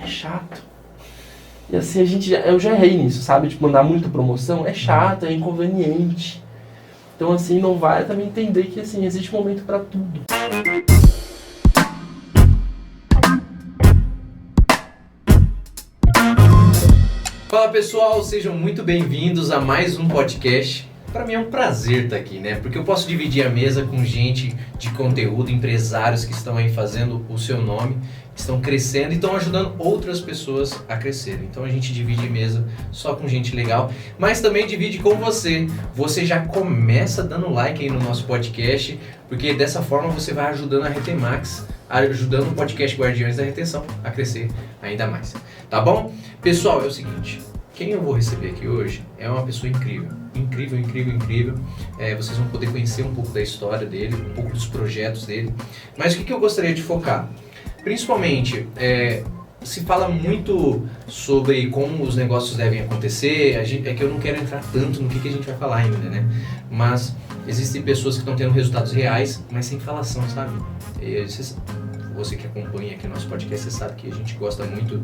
é chato. E assim, eu já errei nisso, sabe? Tipo, mandar muita promoção é chato, é inconveniente. Então assim, não vai também entender que assim, existe momento para tudo. Fala pessoal, sejam muito bem-vindos a mais um podcast. Para mim é um prazer estar aqui, né? Porque eu posso dividir a mesa com gente de conteúdo, empresários que estão aí fazendo o seu nome, que estão crescendo e estão ajudando outras pessoas a crescerem. Então a gente divide mesa só com gente legal, mas também divide com você. Você já começa dando like aí no nosso podcast, porque dessa forma você vai ajudando a Retemax, ajudando o podcast Guardiões da Retenção a crescer ainda mais. Tá bom? Pessoal, é o seguinte, quem eu vou receber aqui hoje é uma pessoa incrível. Incrível. Vocês vão poder conhecer um pouco da história dele, um pouco dos projetos dele. Mas o que eu gostaria de focar? Principalmente, se fala muito sobre como os negócios devem acontecer, é que eu não quero entrar tanto no que a gente vai falar ainda, né? Mas existem pessoas que estão tendo resultados reais, mas sem falação, sabe? Você que acompanha aqui o nosso podcast, você sabe que a gente gosta muito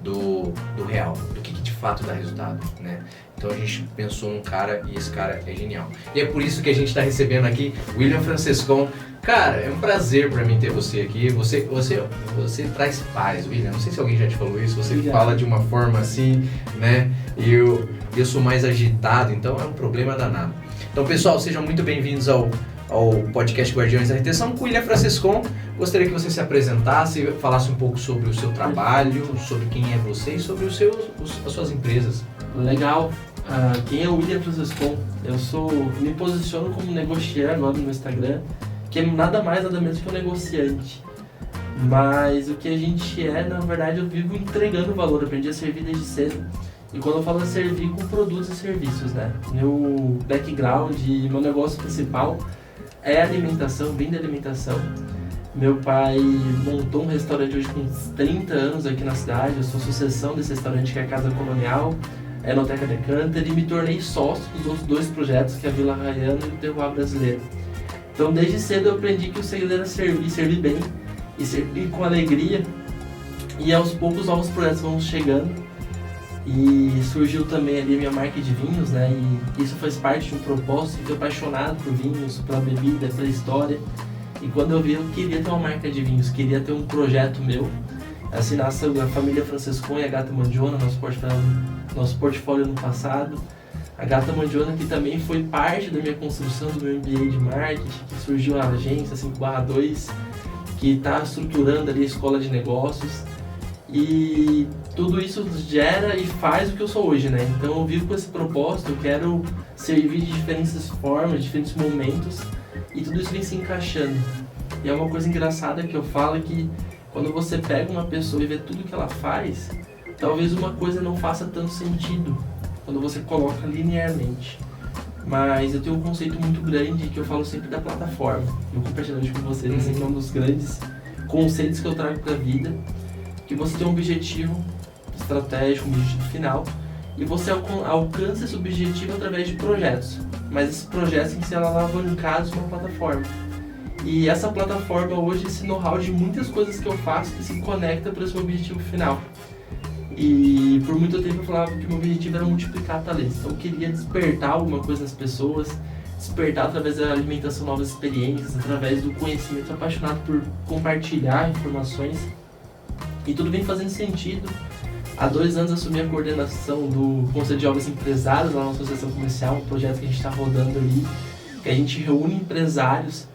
do real, do que de fato dá resultado, né? Então a gente pensou num cara e esse cara é genial. E é por isso que a gente está recebendo aqui William Francescon. Cara, é um prazer para mim ter você aqui. Você traz paz, William. Não sei se alguém já te falou isso, você fala de uma forma assim, né? E eu sou mais agitado, então é um problema danado. Então pessoal, sejam muito bem-vindos ao podcast Guardiões da Retenção com William Francescon. Gostaria que você se apresentasse, falasse um pouco sobre o seu trabalho, sobre quem é você e sobre as suas empresas. Legal. Quem é o William Francescon? Me posiciono como negociante agora no Instagram, que é nada mais, nada menos que um negociante. Mas o que a gente é, na verdade, eu vivo entregando valor, aprendi a servir desde cedo. E quando eu falo servir com produtos e serviços, né? Meu background e meu negócio principal é alimentação, vem da alimentação. Meu pai montou um restaurante hoje com uns 30 anos aqui na cidade, eu sou sucessão desse restaurante que é a Casa Colonial, a Enoteca Decanter, e me tornei sócio dos outros dois projetos, que é a Vila Rayana e o Terroir Brasileiro. Então desde cedo eu aprendi que o segredo era servir bem e servir com alegria, e aos poucos novos projetos vão chegando. E surgiu também ali a minha marca de vinhos, né? E isso faz parte de um propósito, fiquei apaixonado por vinhos, pela bebida, pela história. E quando eu vi, eu queria ter uma marca de vinhos, queria ter um projeto meu. Assim nasceu a família Francescon e a Gata Mandiona, nosso portfólio no passado. A Gata Mandiona, que também foi parte da minha construção do meu MBA de marketing, que surgiu a agência 5/2, que está estruturando ali a escola de negócios. E tudo isso gera e faz o que eu sou hoje, né? Então eu vivo com esse propósito, eu quero servir de diferentes formas, de diferentes momentos, e tudo isso vem se encaixando. E é uma coisa engraçada que eu falo que quando você pega uma pessoa e vê tudo que ela faz, talvez uma coisa não faça tanto sentido quando você coloca linearmente. Mas eu tenho um conceito muito grande que eu falo sempre da plataforma. Eu compartilho hoje com vocês, esse aqui é um dos grandes conceitos que eu trago para a vida. Que você tem um objetivo estratégico, um objetivo final, e você alcança esse objetivo através de projetos, mas esses projetos têm que ser alavancados numa plataforma. E essa plataforma hoje, esse know-how de muitas coisas que eu faço que se conecta para esse objetivo final. E por muito tempo eu falava que o meu objetivo era multiplicar talentos, então eu queria despertar alguma coisa nas pessoas, despertar através da alimentação novas experiências, através do conhecimento, apaixonado por compartilhar informações. E tudo vem fazendo sentido. Há 2 anos assumi a coordenação do Conselho de Jovens Empresários lá na Associação Comercial, um projeto que a gente está rodando ali, que a gente reúne empresários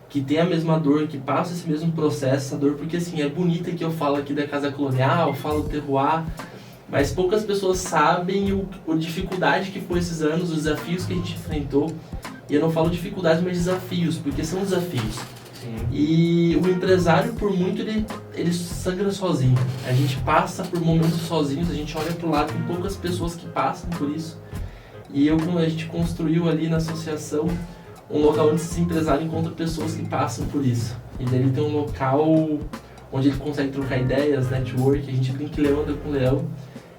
que têm a mesma dor, que passam esse mesmo processo, essa dor, porque assim, é bonita que eu falo aqui da Casa Colonial, falo do Terroir, mas poucas pessoas sabem a dificuldade que foi esses anos, os desafios que a gente enfrentou. E eu não falo dificuldades, mas desafios, porque são desafios. Sim. E o empresário, por muito, ele sangra sozinho. A gente passa por momentos sozinhos, a gente olha pro lado, tem poucas pessoas que passam por isso. E a gente construiu ali na associação um local onde esse empresário encontra pessoas que passam por isso. E daí ele tem um local onde ele consegue trocar ideias, network, a gente brinca que leão anda com leão.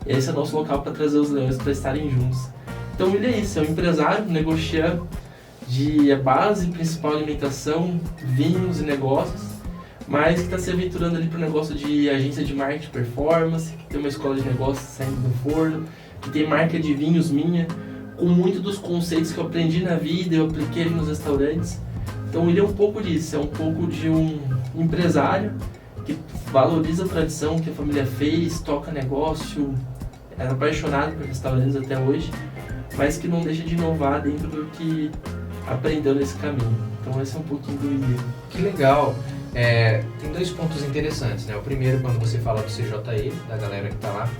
E esse é o nosso local para trazer os leões para estarem juntos. Então ele é isso, é um empresário, negociante de base principal alimentação, vinhos e negócios, mas que está se aventurando ali para o negócio de agência de marketing performance, que tem uma escola de negócios saindo do forno, que tem marca de vinhos minha, com muito dos conceitos que eu aprendi na vida, eu apliquei ali nos restaurantes. Então ele é um pouco disso, é um pouco de um empresário que valoriza a tradição que a família fez, toca negócio, é apaixonado por restaurantes até hoje, mas que não deixa de inovar dentro do que aprendeu nesse caminho. Então esse é um pouquinho do William. Que legal! Tem 2 pontos interessantes, né? O primeiro, quando você fala do CJE, da galera que está lá,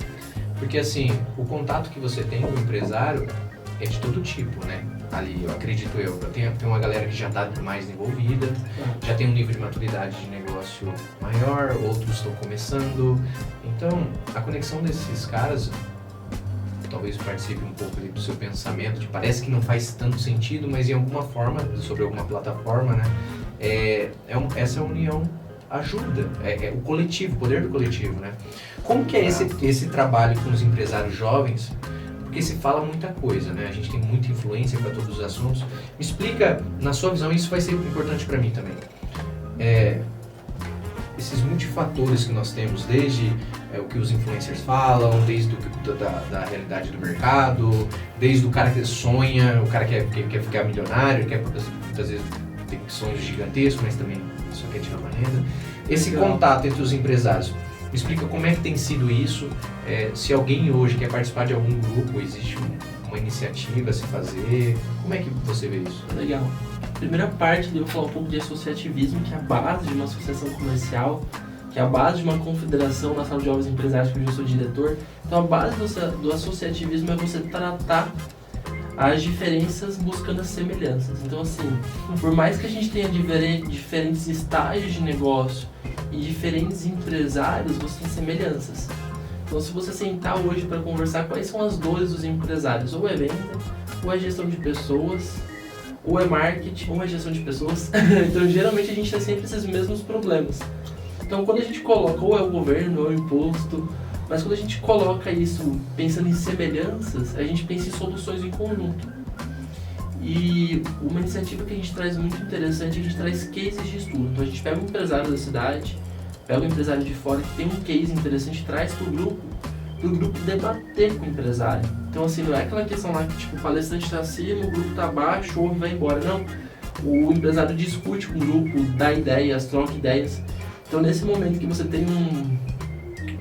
porque assim, o contato que você tem com o empresário é de todo tipo, né? Ali, eu acredito tem uma galera que já está mais envolvida, já tem um nível de maturidade de negócio maior, outros estão começando. Então, a conexão desses caras talvez participe um pouco ali do seu pensamento, que parece que não faz tanto sentido, mas em alguma forma, sobre alguma plataforma, né? Essa união ajuda, o coletivo, o poder do coletivo, né? Como que é esse trabalho com os empresários jovens? Porque se fala muita coisa, né? A gente tem muita influência para todos os assuntos. Me explica, na sua visão, isso vai ser importante para mim também. Esses multifatores que nós temos, desde o que os influencers falam, desde da realidade do mercado, desde o cara que sonha, o cara que quer ficar milionário, quer muitas vezes tem sonhos gigantescos, mas também só quer tirar uma renda. Esse contato entre os empresários, me explica como é que tem sido isso, se alguém hoje quer participar de algum grupo, existe uma iniciativa a se fazer, como é que você vê isso? Legal. Primeira parte, eu vou falar um pouco de associativismo, que é a base de uma associação comercial, que é a base de uma confederação nacional de jovens empresários, que hoje eu sou diretor. Então a base do associativismo é você tratar as diferenças buscando as semelhanças. Então assim, por mais que a gente tenha diferentes estágios de negócio e diferentes empresários, você tem semelhanças. Então se você sentar hoje para conversar quais são as dores dos empresários, ou é venda, ou é gestão de pessoas, ou é marketing, ou é gestão de pessoas. Então geralmente a gente tem sempre esses mesmos problemas. Então quando a gente coloca, ou é o governo, ou é o imposto, mas quando a gente coloca isso pensando em semelhanças, a gente pensa em soluções em conjunto. E uma iniciativa que a gente traz muito interessante é que a gente traz cases de estudo. Então a gente pega um empresário da cidade, pega um empresário de fora que tem um case interessante, traz para o grupo debater com o empresário. Então assim, não é aquela questão lá que tipo, o palestrante está acima, o grupo está abaixo, ouve e vai embora. Não, o empresário discute com o grupo, dá ideias, troca ideias. Então nesse momento que você tem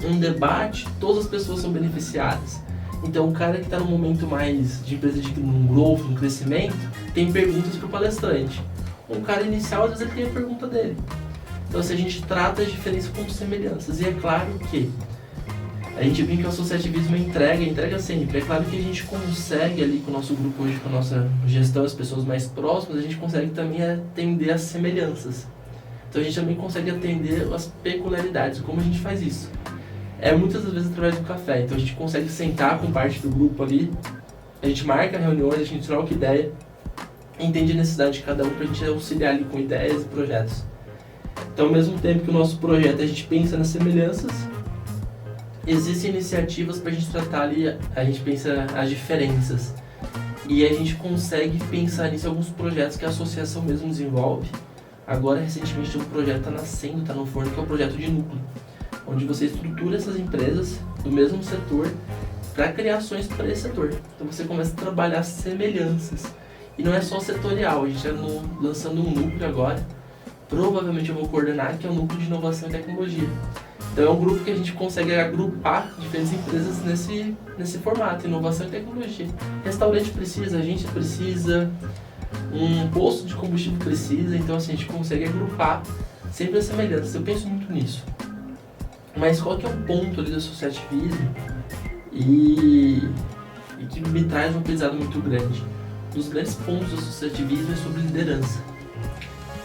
um debate, todas as pessoas são beneficiadas. Então o cara que está no momento mais de empresa de um growth, um crescimento, tem perguntas para o palestrante. Um cara inicial, às vezes ele tem a pergunta dele. Então assim, a gente trata as diferenças como semelhanças. E é claro que a gente vê que o associativismo entrega sempre. É claro que a gente consegue ali com o nosso grupo hoje, com a nossa gestão, as pessoas mais próximas, a gente consegue também atender as semelhanças. Então a gente também consegue atender as peculiaridades. Como a gente faz isso? Muitas das vezes através do café. Então a gente consegue sentar com parte do grupo ali, a gente marca reuniões, a gente troca ideia, entende a necessidade de cada um para a gente auxiliar ali com ideias e projetos. Então ao mesmo tempo que o nosso projeto a gente pensa nas semelhanças, existem iniciativas para a gente tratar ali, a gente pensa as diferenças. E a gente consegue pensar nisso em alguns projetos que a associação mesmo desenvolve. Agora recentemente tem um projeto que está nascendo, está no forno, que é o projeto de núcleo, onde você estrutura essas empresas do mesmo setor para criar ações para esse setor. Então você começa a trabalhar semelhanças. E não é só setorial, a gente está lançando um núcleo agora, provavelmente eu vou coordenar, que é o Núcleo de Inovação e Tecnologia. Então é um grupo que a gente consegue agrupar diferentes empresas nesse formato, inovação e tecnologia. Restaurante precisa, a gente precisa, um posto de combustível precisa, então assim, a gente consegue agrupar sempre as semelhanças. Eu penso muito nisso. Mas qual que é o ponto ali do associativismo e que me traz um aprendizado muito grande? Um dos grandes pontos do associativismo é sobre liderança.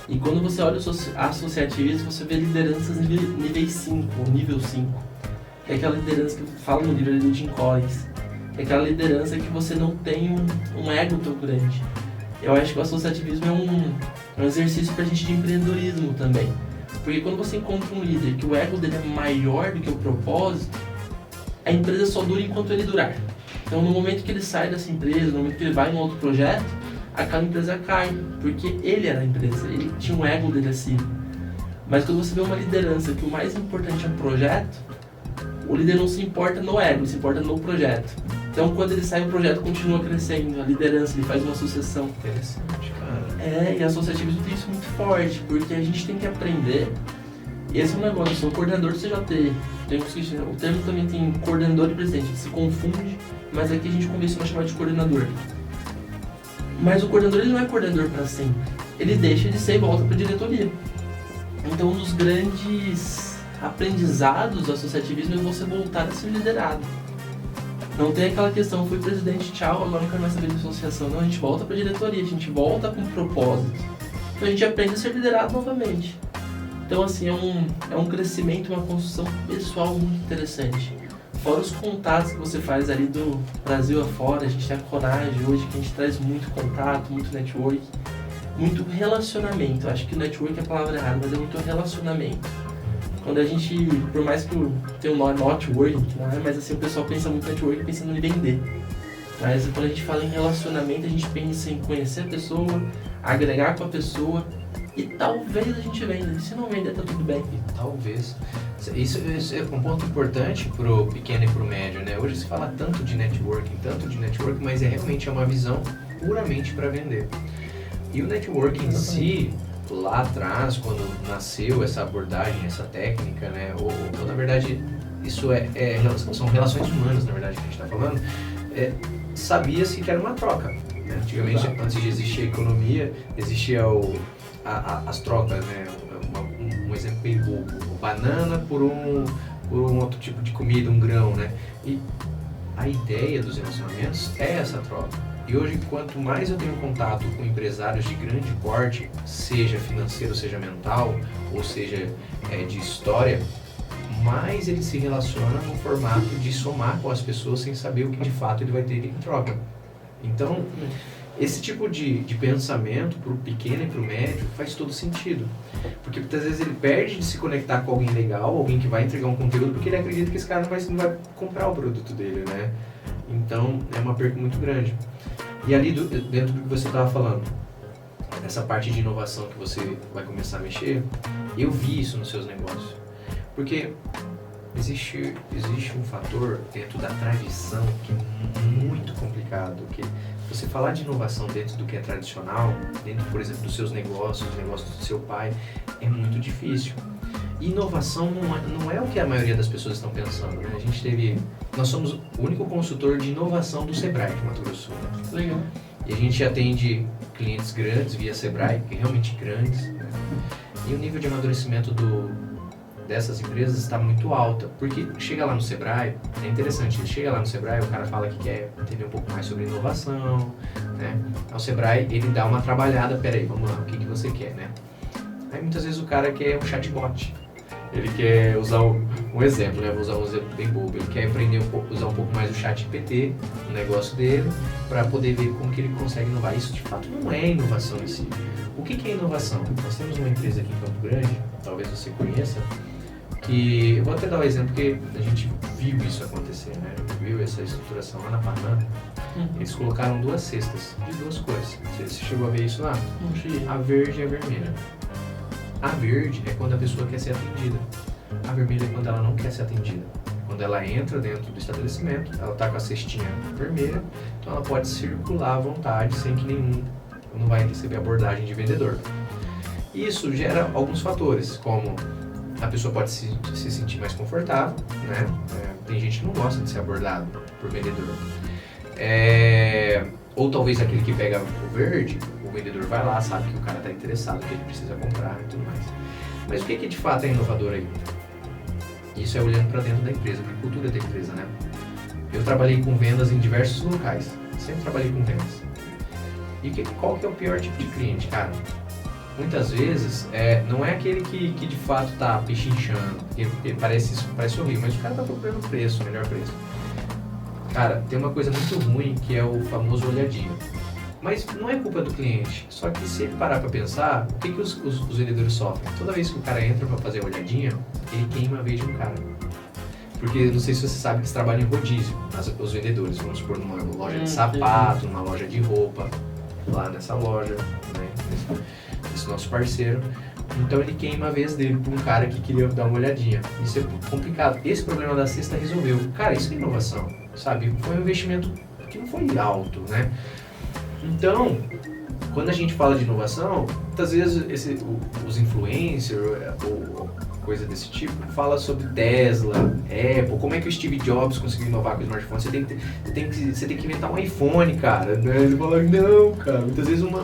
E quando você olha o associativismo, você vê lideranças nível 5, ou nível 5. Que é aquela liderança que eu falo no livro ali do Jim Collins. Que é aquela liderança que você não tem um ego tão grande. Eu acho que o associativismo é um exercício pra gente de empreendedorismo também. Porque quando você encontra um líder que o ego dele é maior do que o propósito, a empresa só dura enquanto ele durar. Então no momento que ele sai dessa empresa, no momento que ele vai em um outro projeto, aquela empresa cai, porque ele era a empresa, ele tinha um ego dele acima. Mas quando você vê uma liderança que o mais importante é o projeto, o líder não se importa no ego, ele se importa no projeto. Então quando ele sai, o projeto continua crescendo, a liderança, ele faz uma sucessão. Interessante, cara. E a associativismo tem isso muito forte, porque a gente tem que aprender. Esse é um negócio, eu sou coordenador do CJT, o termo também tem coordenador e presidente, se confunde, mas aqui a gente convenciona chamar de coordenador. Mas o coordenador ele não é coordenador para sempre, ele deixa de ser e volta para a diretoria. Então um dos grandes aprendizados do associativismo é você voltar a ser liderado. Não tem aquela questão, fui presidente, tchau, agora não quero mais saber de associação. Não, a gente volta para a diretoria, a gente volta com propósito. Então a gente aprende a ser liderado novamente. Então assim, é um crescimento, uma construção pessoal muito interessante. Fora os contatos que você faz ali do Brasil afora, a gente tem a coragem hoje, que a gente traz muito contato, muito network, muito relacionamento. Acho que network é a palavra errada, mas é muito relacionamento. Quando a gente, por mais que tenha um nome networking, que não é, mas assim, o pessoal pensa muito em networking pensando em vender. Mas quando a gente fala em relacionamento, a gente pensa em conhecer a pessoa, agregar com a pessoa e talvez a gente venda. E se não vender, tá tudo bem. E talvez. Isso é um ponto importante pro pequeno e pro médio, né? Hoje se fala tanto de networking, mas realmente é uma visão puramente para vender. E o networking em si, lá atrás, quando nasceu essa abordagem, essa técnica, né? Ou na verdade, isso são relações humanas, na verdade, que a gente está falando, sabia-se que era uma troca. Né? Antigamente, antes de existir a economia, existia as trocas, né? Um exemplo bem bobo, banana por um outro tipo de comida, um grão, né? E a ideia dos relacionamentos é essa troca. E hoje, quanto mais eu tenho contato com empresários de grande porte, seja financeiro, seja mental, ou seja de história, mais ele se relaciona no formato de somar com as pessoas sem saber o que de fato ele vai ter em troca. Então, esse tipo de pensamento para o pequeno e para o médio faz todo sentido. Porque muitas vezes ele perde de se conectar com alguém legal, alguém que vai entregar um conteúdo, porque ele acredita que esse cara não vai comprar o produto dele, né? Então, é uma perda muito grande. E ali, dentro do que você estava falando, essa parte de inovação que você vai começar a mexer, eu vi isso nos seus negócios. Porque existe um fator dentro da tradição que é muito complicado, que você falar de inovação dentro do que é tradicional, dentro, por exemplo, dos seus negócios, dos negócios do seu pai, é muito difícil. E inovação não é o que a maioria das pessoas estão pensando, né? Nós somos o único consultor de inovação do Sebrae, de Mato Grosso. Né? Legal. E a gente atende clientes grandes via Sebrae, realmente grandes, né? E o nível de amadurecimento dessas empresas está muito alta, porque chega lá no Sebrae, é interessante, ele chega lá no Sebrae, o cara fala que quer entender um pouco mais sobre inovação, né? O Sebrae, ele dá uma trabalhada, peraí, vamos lá, o que você quer, né? Aí muitas vezes o cara quer um chatbot, ele quer usar um exemplo, né? Vou usar um exemplo bem bobo, ele quer aprender usar um pouco mais o ChatGPT no negócio dele, para poder ver como que ele consegue inovar. Isso de fato não é inovação em si. O que é inovação? Nós temos uma empresa aqui em Campo Grande, talvez você conheça, que eu vou até dar um exemplo porque a gente viu isso acontecer, né? Viu essa estruturação lá na Panam. Eles colocaram 2 cestas de 2 cores. Você chegou a ver isso lá? A verde e a vermelha. A verde é quando a pessoa quer ser atendida. A vermelha é quando ela não quer ser atendida. Quando ela entra dentro do estabelecimento, ela está com a cestinha vermelha, então ela pode circular à vontade sem que não vai receber abordagem de vendedor. Isso gera alguns fatores, como a pessoa pode se sentir mais confortável, né? Tem gente que não gosta de ser abordado por vendedor. Ou talvez aquele que pega o verde, o vendedor vai lá, sabe que o cara está interessado, que ele precisa comprar e tudo mais. Mas o que de fato é inovador aí? Isso é olhando para dentro da empresa, para a cultura da empresa, né? Eu trabalhei com vendas em diversos locais, sempre trabalhei com vendas. E qual que é o pior tipo de cliente, cara? Muitas vezes não é aquele que de fato está pechinchando, porque parece horrível, mas o cara está procurando preço, melhor preço. Cara, tem uma coisa muito ruim que é o famoso olhadinho. Mas não é culpa do cliente, só que se ele parar para pensar, o que os vendedores sofrem? Toda vez que o cara entra para fazer a olhadinha, ele queima a vez de um cara. Porque não sei se você sabe que eles trabalham em rodízio, os vendedores, vamos supor numa loja de sapato, numa loja de roupa, lá nessa loja, né? Esse nosso parceiro, Então ele queima a vez dele para um cara que queria dar uma olhadinha. Isso é complicado. Esse problema da cesta resolveu. Cara, isso é inovação, sabe? Foi um investimento que não foi alto, né? Então, quando a gente fala de inovação, muitas vezes os influencers ou coisa desse tipo fala sobre Tesla, Apple, como é que o Steve Jobs conseguiu inovar com o smartphone. Você tem que inventar um iPhone, cara. Né? Ele fala, não, cara. Muitas vezes uma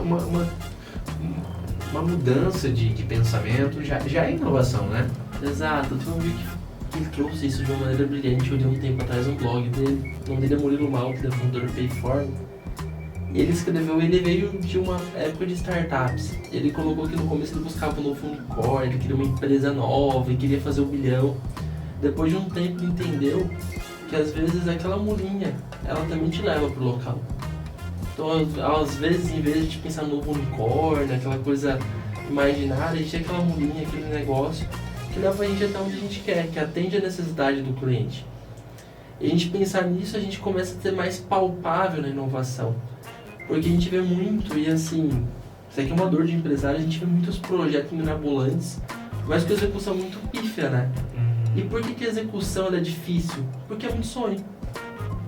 mudança de pensamento já é inovação, né? Exato. Tem um vídeo que ele trouxe isso de uma maneira brilhante. Eu li um tempo atrás um blog dele. O nome dele é Murilo Malta, ele é fundador do Payform. E ele veio de uma época de startups. Ele colocou que no começo ele buscava um novo unicórnio, ele queria uma empresa nova, ele queria fazer 1 bilhão. Depois de um tempo ele entendeu que às vezes aquela mulinha, ela também te leva pro local. Então às vezes, em vez de pensar no novo unicórnio, aquela coisa imaginária, a gente tem aquela mulinha, aquele negócio que leva a gente até onde a gente quer, que atende a necessidade do cliente. E a gente pensar nisso, a gente começa a ter mais palpável na inovação. Porque a gente vê muito, e assim, isso aqui é uma dor de empresário, a gente vê muitos projetos mirabolantes, mas com execução muito pífia, né? E por que a execução ela é difícil? Porque é muito sonho.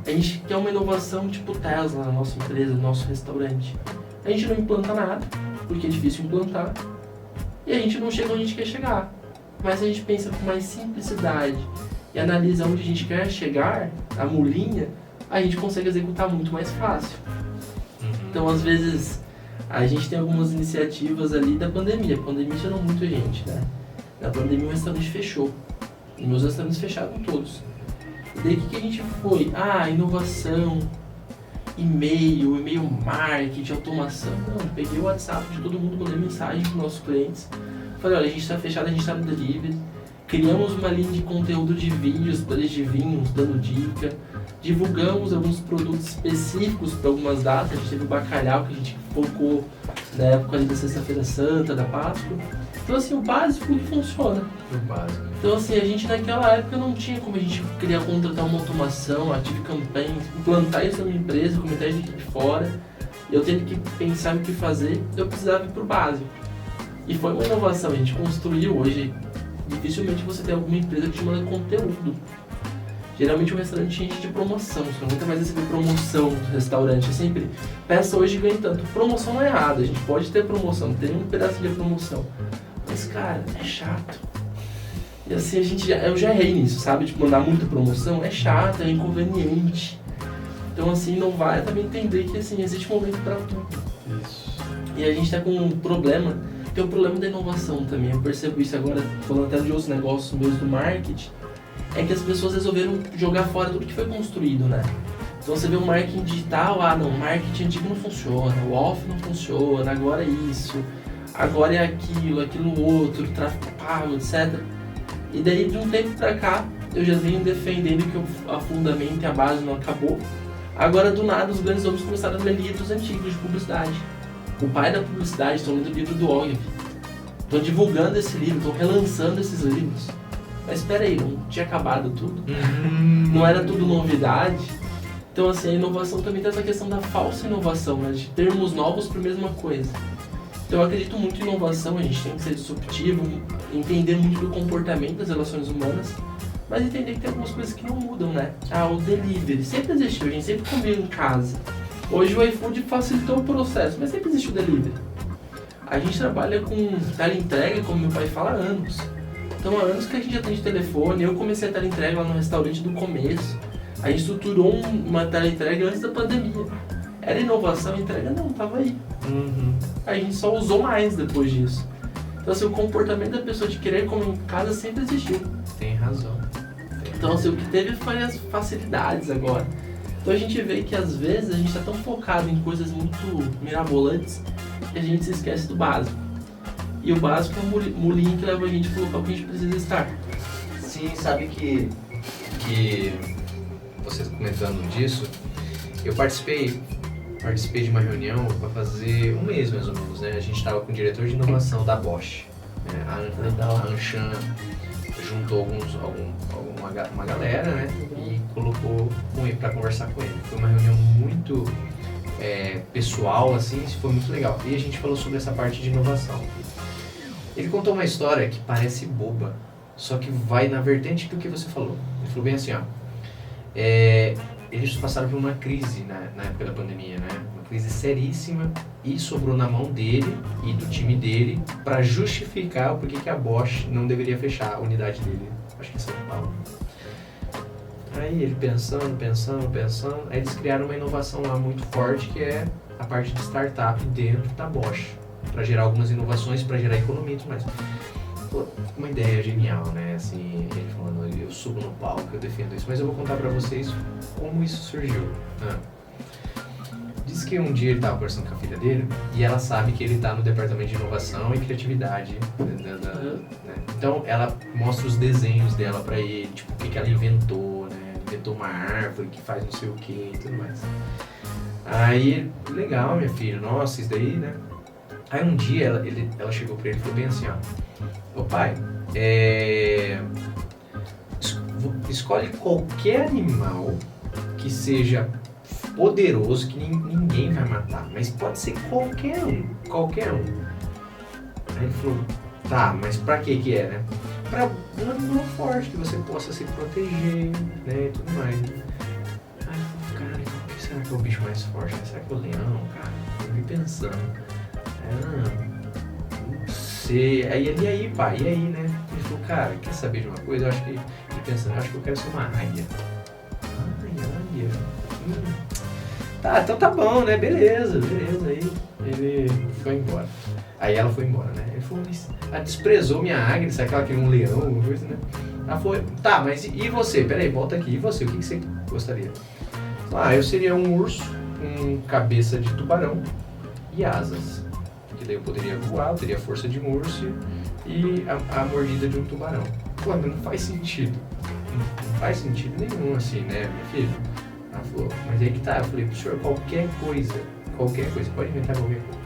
A gente quer uma inovação tipo Tesla na nossa empresa, no nosso restaurante. A gente não implanta nada, porque é difícil implantar, e a gente não chega onde a gente quer chegar. Mas a gente pensa com mais simplicidade e analisa onde a gente quer chegar, a mulinha, a gente consegue executar muito mais fácil. Então, às vezes, a gente tem algumas iniciativas ali da pandemia. A pandemia tirou muita gente, né? Na pandemia o restaurante fechou. E meus restaurantes fecharam todos. E daí o que a gente foi? Inovação, e-mail marketing, automação. Não, peguei o WhatsApp de todo mundo, mandei mensagem para os nossos clientes. Falei, olha, a gente está fechado, a gente está no delivery. Criamos uma linha de conteúdo de vídeos para eles de vinhos, dando dica. Divulgamos alguns produtos específicos para algumas datas. A gente teve o bacalhau que a gente focou na época ali da Sexta-feira Santa, da Páscoa. Então assim, o básico que funciona. O básico. Então assim, a gente naquela época não tinha como a gente queria contratar uma automação, Active Campaign, implantar isso na minha empresa, com metade de equipe fora. Eu tendo que pensar no que fazer, eu precisava ir pro básico. E foi uma inovação, a gente construiu hoje. Dificilmente você tem alguma empresa que te manda conteúdo. Geralmente um restaurante enche de promoção, você nunca mais receber promoção no restaurante, é sempre peça hoje e ganha tanto. Promoção não é errada, a gente pode ter promoção, tem um pedaço de promoção. Mas cara, é chato. E assim, eu já errei nisso, sabe? Tipo, mandar muita promoção é chato, é inconveniente. Então assim, não vai também entender que assim, existe momento para tudo. Isso. E a gente tá com um problema, tem o problema da inovação também. Eu percebo isso agora, falando até de outros negócios meus do marketing, é que as pessoas resolveram jogar fora tudo que foi construído, né? Então você vê o marketing digital, não, o marketing antigo não funciona, o off não funciona, agora é isso, agora é aquilo outro, tráfego pago, etc. E daí de um tempo pra cá, eu já venho defendendo que a fundamento e a base não acabou. Agora do nada os grandes nomes começaram a ler livros antigos de publicidade. O pai da publicidade estão lendo o livro do Ogilvy. Estão divulgando esse livro, estão relançando esses livros. Mas espera aí, não tinha acabado tudo? Não era tudo novidade? Então assim, a inovação também tem essa questão da falsa inovação, né? De termos novos para a mesma coisa. Então eu acredito muito em inovação, a gente tem que ser disruptivo, entender muito do comportamento das relações humanas, mas entender que tem algumas coisas que não mudam, né? O delivery sempre existiu, a gente sempre comia em casa. Hoje o iFood facilitou o processo, mas sempre existiu o delivery. A gente trabalha com teleentrega, como meu pai fala, há anos. Então há anos que a gente atende telefone, eu comecei a teleentrega lá no restaurante do começo. A gente estruturou uma teleentrega antes da pandemia. Era inovação, a entrega não, estava aí. A gente só usou mais depois disso. Então assim, o comportamento da pessoa de querer comer em casa sempre existiu. Tem razão. Então assim, o que teve foi as facilidades agora. Então a gente vê que às vezes a gente está tão focado em coisas muito mirabolantes que a gente se esquece do básico. E o básico é o mulinho que leva a gente para o local que a gente precisa estar. Sim, sabe que você comentando disso, eu participei de uma reunião para fazer um mês mais ou menos, né? A gente estava com o diretor de inovação da Bosch, né? A Anshan juntou uma galera, né? E colocou com ele para conversar com ele. Foi uma reunião muito pessoal, assim, isso foi muito legal. E a gente falou sobre essa parte de inovação. Ele contou uma história que parece boba, só que vai na vertente do que você falou. Ele falou bem assim, ó, eles passaram por uma crise na época da pandemia, né? Uma crise seríssima, e sobrou na mão dele e do time dele para justificar o porquê que a Bosch não deveria fechar a unidade dele, acho que em São Paulo. Aí ele pensando, aí eles criaram uma inovação lá muito forte, que é a parte de startup dentro da Bosch, para gerar algumas inovações, para gerar economia e tudo mais. Pô, uma ideia genial, né? Assim, ele falando, eu subo no palco, eu defendo isso, mas eu vou contar para vocês como isso surgiu. Diz que um dia ele estava conversando com a filha dele e ela sabe que ele está no departamento de inovação e criatividade, né? Então ela mostra os desenhos dela para ele, tipo, o que ela inventou, né? Inventou uma árvore que faz não sei o que e tudo mais. Aí, legal, minha filha, nossa, isso daí, né? Aí um dia ela chegou pra ele e falou bem assim, ó, ô pai, escolhe qualquer animal que seja poderoso, que ninguém vai matar, mas pode ser qualquer um. Aí ele falou, tá, mas pra que é, né? Pra um animal forte, que você possa se proteger, né, e tudo mais. Aí eu falei, cara, o que será que é o bicho mais forte? Será que é o leão, cara? Eu vi pensando. Não sei. Aí, pai, e aí, né? Ele falou, cara, quer saber de uma coisa? Eu acho que, ele pensando, eu acho que eu quero ser uma águia. Águia. Tá, então tá bom, né? Beleza. Aí ele foi embora. Aí ela foi embora, né? Ele falou, mas ela desprezou minha águia, sabe aquela que é um leão, uma coisa, né? Ela falou, tá, mas e você? Peraí, volta aqui. E você? O que você gostaria? Eu seria um urso com cabeça de tubarão e asas. Porque daí eu poderia voar, eu teria a força de um urso e a mordida de um tubarão. Pô, mas não faz sentido. Não faz sentido nenhum, assim, né, minha filha? Ela falou, mas aí que tá. Eu falei, pro senhor, qualquer coisa, pode inventar qualquer coisa.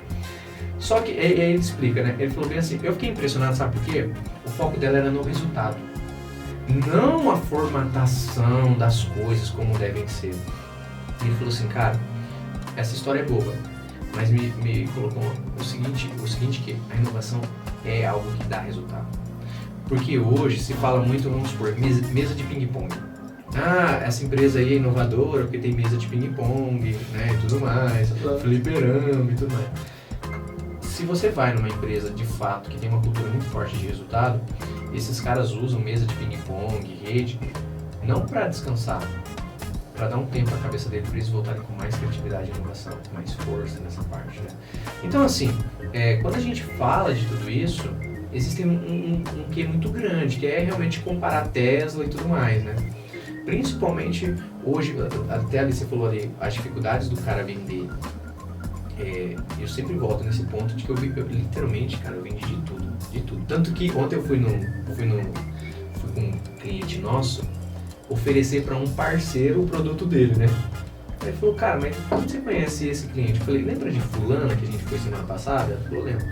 Só que, aí ele explica, né? Ele falou bem assim, eu fiquei impressionado, sabe por quê? O foco dela era no resultado. Não a formatação das coisas como devem ser. Ele falou assim, cara, essa história é boba, mas me colocou o seguinte que a inovação é algo que dá resultado. Porque hoje se fala muito, vamos supor, mesa de ping-pong. Essa empresa aí é inovadora porque tem mesa de ping-pong, né, e tudo mais, fliperama e tudo mais. Se você vai numa empresa de fato que tem uma cultura muito forte de resultado, esses caras usam mesa de ping-pong, rede, não para descansar, para dar um tempo à cabeça dele, para eles voltarem com mais criatividade e inovação, com mais força nessa parte, né? Então, assim, quando a gente fala de tudo isso, existe um quê muito grande, que é realmente comparar Tesla e tudo mais, né? Principalmente hoje, até ali você falou ali, as dificuldades do cara vender. Eu sempre volto nesse ponto de que eu literalmente, cara, eu vendi de tudo. Tanto que ontem eu fui com um cliente nosso oferecer para um parceiro o produto dele, né? Aí ele falou, cara, mas como você conhece esse cliente? Eu falei, lembra de fulana que a gente foi semana passada? Ele falou, lembro.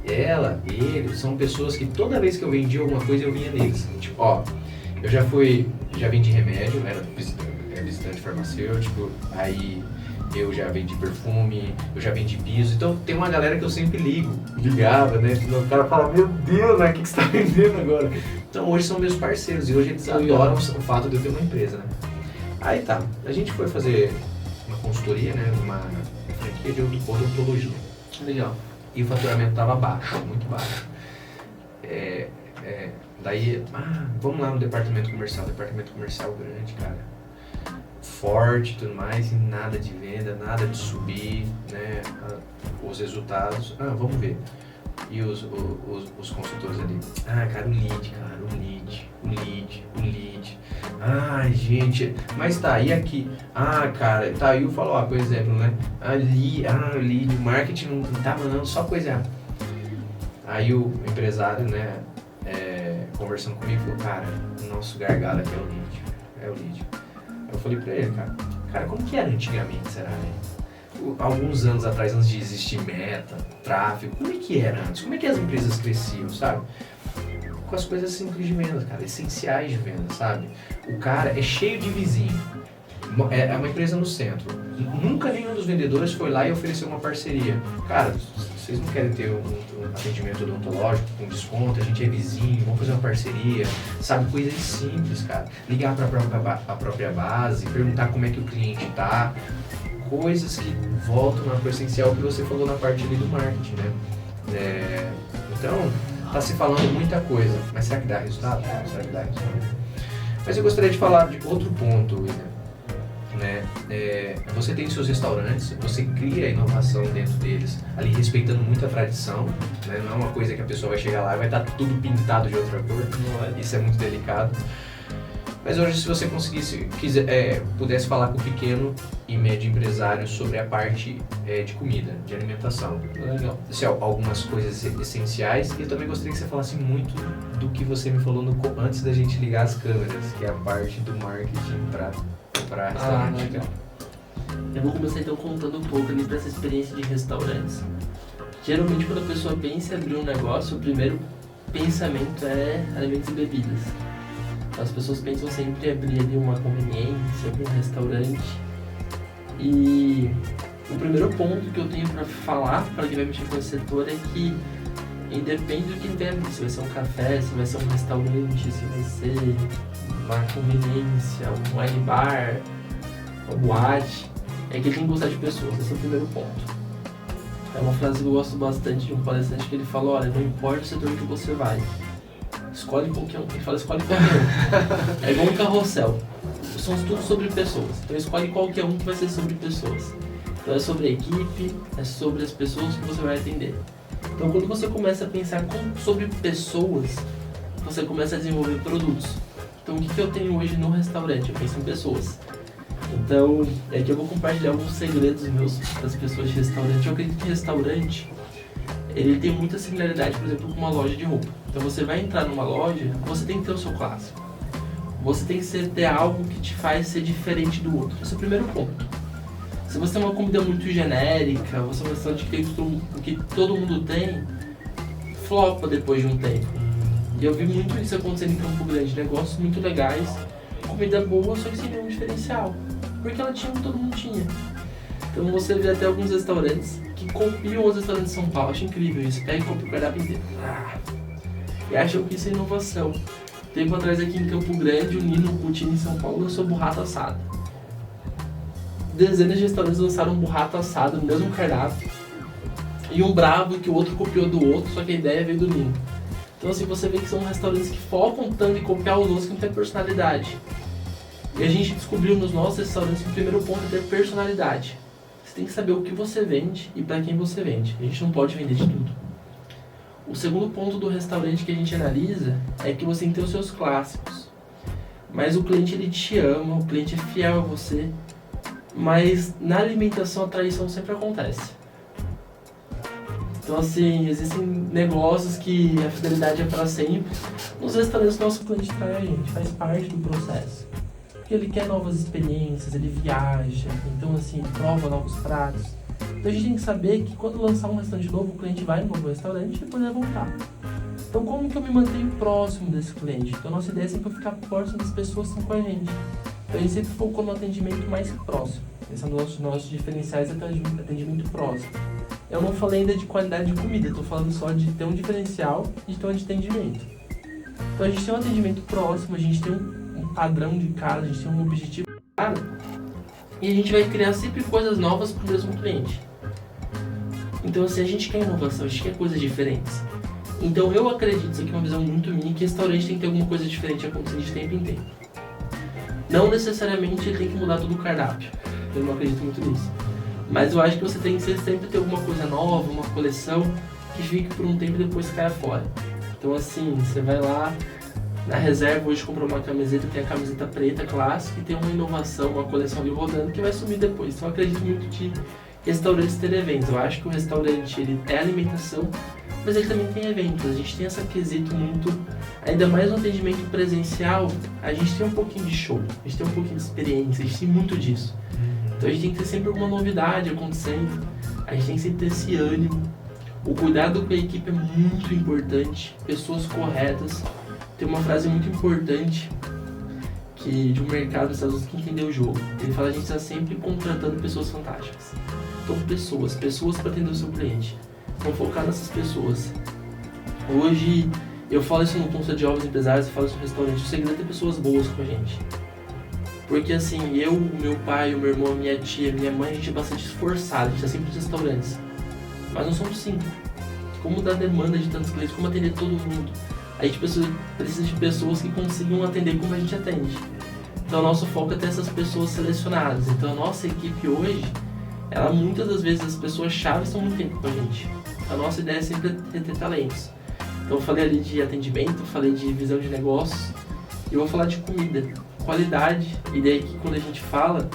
Ele, são pessoas que toda vez que eu vendia alguma coisa eu vinha neles. Tipo, eu já vendi remédio, era visitante farmacêutico, aí eu já vendi perfume, eu já vendi piso, então tem uma galera que eu sempre ligava, né? O cara fala, meu Deus, né? O que você tá vendendo agora? Então hoje são meus parceiros e hoje eles adoram o fato de eu ter uma empresa, né? Aí tá, a gente foi fazer uma consultoria, né? Uma franquia de odontologia. Legal. E o faturamento tava baixo, muito baixo. Daí, vamos lá no departamento comercial grande, cara. Forte e tudo mais, e nada de venda, nada de subir, né, os resultados. Vamos ver. E os consultores ali. Cara, o lead. Ai, gente, mas tá, e aqui? Cara, tá, aí eu falo, por exemplo, né, lead, o marketing não tá mandando só coisa errada. Aí o empresário, né, conversando comigo, falou, cara, o nosso gargalo aqui é o lead. Eu falei pra ele, cara, como que era antigamente, será, né? Alguns anos atrás, antes de existir meta, tráfego, como é que era antes? Como é que as empresas cresciam, sabe? Com as coisas simples de venda, cara, essenciais de venda, sabe? O cara é cheio de vizinho, é uma empresa no centro. Nunca nenhum dos vendedores foi lá e ofereceu uma parceria. Cara, vocês não querem ter um atendimento odontológico com desconto, a gente é vizinho, vamos fazer uma parceria, sabe, coisas simples, cara. Ligar para a própria base, perguntar como é que o cliente tá, coisas que voltam na coisa essencial que você falou na parte ali do marketing, né? Então, tá se falando muita coisa, mas será que dá resultado? Será que dá resultado? Mas eu gostaria de falar de outro ponto, William. Né? Você tem seus restaurantes, você cria a inovação dentro deles, ali respeitando muito a tradição, né? Não é uma coisa que a pessoa vai chegar lá e vai estar tudo pintado de outra cor, isso é muito delicado. Mas hoje, se você pudesse falar com o pequeno e médio empresário sobre a parte de comida, de alimentação, Legal. assim, algumas coisas essenciais, e eu também gostaria que você falasse muito do que você me falou antes da gente ligar as câmeras, que é a parte do marketing para restaurante. Legal. Eu vou começar então contando um pouco ali para essa experiência de restaurantes. Geralmente quando a pessoa pensa em abrir um negócio, o primeiro pensamento é alimentos e bebidas. As pessoas pensam sempre em abrir ali uma conveniência, abrir um restaurante. E o primeiro ponto que eu tenho para falar para quem vai mexer com esse setor é que independe do que vai abrir, se vai ser um café, se vai ser um restaurante, se vai ser uma conveniência, um wine bar, uma boate, é que ele tem que gostar de pessoas, esse é o primeiro ponto. É uma frase que eu gosto bastante de um palestrante que ele fala, olha, não importa o setor que você vai, escolhe qualquer um. Ele fala, escolhe qualquer um. É igual um carrossel. São tudo sobre pessoas. Então escolhe qualquer um que vai ser sobre pessoas. Então é sobre a equipe, é sobre as pessoas que você vai atender. Então quando você começa a pensar sobre pessoas, você começa a desenvolver produtos. Então o que eu tenho hoje no restaurante? Eu penso em pessoas. Então é que eu vou compartilhar alguns segredos meus das pessoas de restaurante. Eu acredito que restaurante ele tem muita similaridade, por exemplo, com uma loja de roupa. Então você vai entrar numa loja, você tem que ter o seu clássico. Você tem que ter algo que te faz ser diferente do outro. Esse é o primeiro ponto. Se você tem uma comida muito genérica, você é um restaurante que tem o que todo mundo tem, flopa depois de um tempo. E eu vi muito isso acontecendo em Campo Grande. Negócios muito legais, comida boa, só que sem nenhum diferencial. Porque ela tinha o que todo mundo tinha. Então você vê até alguns restaurantes que copiam os restaurantes de São Paulo. Acho incrível isso. Pega e copia o cardápio inteiro. E acham que isso é inovação. Tempo atrás aqui em Campo Grande, o Nino Coutinho em São Paulo lançou burrata assada. Dezenas de restaurantes lançaram burrata assada no mesmo cardápio. E um bravo que o outro copiou do outro, só que a ideia veio do Nino. Então assim, você vê que são restaurantes que focam tanto em copiar os outros que não tem personalidade. E a gente descobriu nos nossos restaurantes que o primeiro ponto é ter personalidade. Você tem que saber o que você vende e para quem você vende. A gente não pode vender de tudo. O segundo ponto do restaurante que a gente analisa é que você tem que ter os seus clássicos. Mas o cliente ele te ama, o cliente é fiel a você. Mas na alimentação a traição sempre acontece. Então assim, existem negócios que a fidelidade é para sempre. Nos restaurantes nosso cliente trai a gente, faz parte do processo. Porque ele quer novas experiências, ele viaja, então assim, ele prova novos pratos. Então a gente tem que saber que quando lançar um restaurante novo, o cliente vai no novo restaurante e depois vai voltar. Então como que eu me mantenho próximo desse cliente? Então a nossa ideia é sempre ficar próximo das pessoas que estão com a gente. Então a gente sempre focou no atendimento mais próximo. Esse é um dos nossos diferenciais, atendimento próximo. Eu não falei ainda de qualidade de comida, estou falando só de ter um diferencial e de ter um atendimento. Então a gente tem um atendimento próximo, a gente tem um padrão de casa, a gente tem um objetivo claro e a gente vai criar sempre coisas novas para o mesmo cliente. Então assim, a gente quer inovação, a gente quer coisas diferentes. Então eu acredito, isso aqui é uma visão muito minha, que restaurante tem que ter alguma coisa diferente acontecendo de tempo em tempo. Não necessariamente ele tem que mudar todo o cardápio, eu não acredito muito nisso. Mas eu acho que você tem que sempre ter alguma coisa nova, uma coleção que fique por um tempo e depois caia fora. Então assim, você vai lá na reserva, hoje comprou uma camiseta, tem a camiseta preta clássica e tem uma inovação, uma coleção ali rodando que vai sumir depois. Então eu acredito muito de restaurantes ter eventos. Eu acho que o restaurante ele é alimentação, mas ele também tem eventos. A gente tem esse quesito muito, ainda mais no atendimento presencial, a gente tem um pouquinho de show, a gente tem um pouquinho de experiência, a gente tem muito disso. Então a gente tem que ter sempre alguma novidade acontecendo, a gente tem que sempre ter esse ânimo. O cuidado com a equipe é muito importante, pessoas corretas. Tem uma frase muito importante que de um mercado dos Estados Unidos que entendeu o jogo. Ele fala que a gente está sempre contratando pessoas fantásticas. Então pessoas para atender o seu cliente. Então focar nessas pessoas. Hoje, eu falo isso no Conselho de Jovens Empresários, eu falo isso no restaurante, o segredo é ter pessoas boas com a gente. Porque assim, eu, meu pai, o meu irmão, minha tia, minha mãe, a gente é bastante esforçado, a gente tá sempre nos restaurantes. Mas não somos 5. Como dar demanda de tantos clientes, como atender todo mundo. A gente precisa de pessoas que consigam atender como a gente atende. Então o nosso foco é ter essas pessoas selecionadas. Então a nossa equipe hoje, ela muitas das vezes as pessoas-chave estão muito tempo com a gente. A nossa ideia é sempre ter talentos. Então eu falei ali de atendimento, falei de visão de negócios, e eu vou falar de comida, qualidade. E daí que quando a gente fala,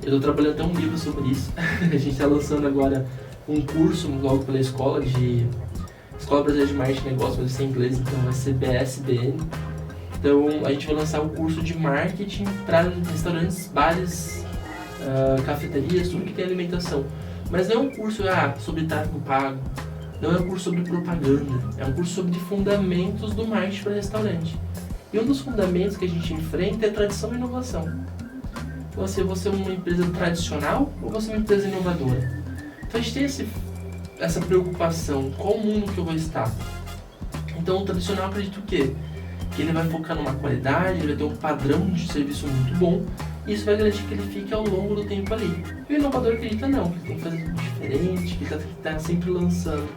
eu estou trabalhando até um livro sobre isso. A gente está lançando agora um curso logo pela Escola Brasileira de Marketing e Negócios, mas isso é em inglês, então vai ser BSBN. Então a gente vai lançar o curso de marketing para restaurantes, bares, cafeterias, tudo que tem alimentação. Mas não é um curso sobre tráfego pago, não é um curso sobre propaganda, é um curso sobre fundamentos do marketing para restaurante. E um dos fundamentos que a gente enfrenta é tradição e inovação. Então assim, você é uma empresa tradicional ou você é uma empresa inovadora? Então a gente tem essa preocupação, qual mundo que eu vou estar? Então o tradicional acredita o quê? Que ele vai focar numa qualidade, ele vai ter um padrão de serviço muito bom, e isso vai garantir que ele fique ao longo do tempo ali. E o inovador acredita não, que ele tem que fazer tudo diferente, que ele tá sempre lançando.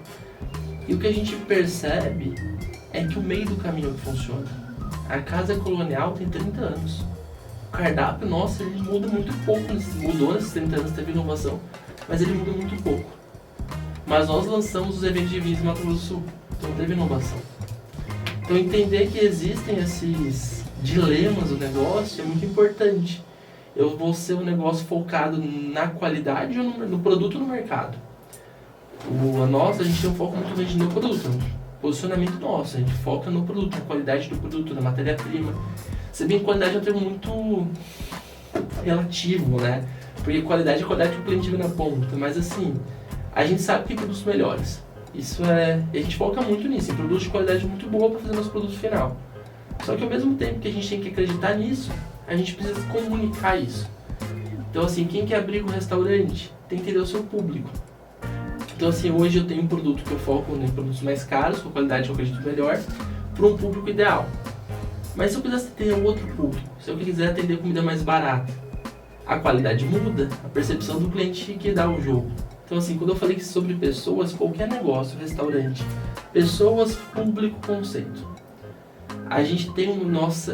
E o que a gente percebe é que o meio do caminho que funciona. A Casa Colonial tem 30 anos. O cardápio nosso ele muda muito pouco, mudou nesses 30 anos, teve inovação, mas ele muda muito pouco. Mas nós lançamos os eventos de vinhos em Mato Grosso do Sul, então teve inovação. Então entender que existem esses dilemas do negócio é muito importante. Eu vou ser um negócio focado na qualidade ou no produto no mercado. A gente tem um foco muito grande no produto, no posicionamento nosso. A gente foca no produto, na qualidade do produto, na matéria-prima. Se bem que qualidade é um termo muito relativo, né? Porque qualidade é qualidade que o cliente vê na ponta. Mas assim, a gente sabe que tem produtos melhores. A gente foca muito nisso, em produtos de qualidade muito boa para fazer nosso produto final. Só que ao mesmo tempo que a gente tem que acreditar nisso, a gente precisa comunicar isso. Então assim, quem quer abrir um restaurante tem que entender o seu público. Então assim, hoje eu tenho um produto que eu foco em produtos mais caros, com qualidade que eu acredito melhor, para um público ideal. Mas se eu quisesse ter outro público, se eu quiser atender comida mais barata, a qualidade muda, a percepção do cliente que dá o jogo. Então assim, quando eu falei que sobre pessoas, qualquer negócio, restaurante, pessoas, público, conceito. A gente tem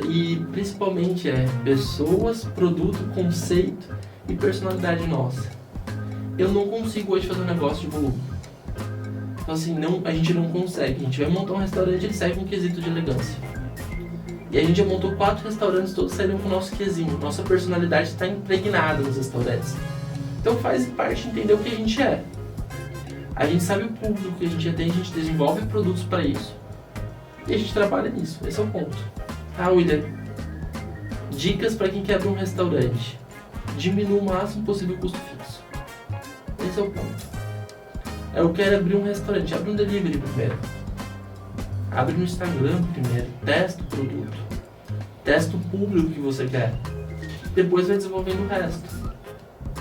e principalmente pessoas, produto, conceito e personalidade nossa. Eu não consigo hoje fazer um negócio de volume. Então assim, a gente não consegue. A gente vai montar um restaurante, ele serve um quesito de elegância. E a gente já montou 4 restaurantes, todos saíram com o nosso quesinho. Nossa personalidade está impregnada nos restaurantes. Então faz parte entender o que a gente é. A gente sabe o público que a gente atende, a gente desenvolve produtos para isso. E a gente trabalha nisso, esse é o ponto. William, dicas para quem quer abrir um restaurante. Diminua o máximo possível o custo fixo. Esse é o ponto. Eu quero abrir um restaurante, abre um delivery primeiro. Abre no Instagram primeiro, testa o produto. Testa o público que você quer. Depois vai desenvolvendo o resto.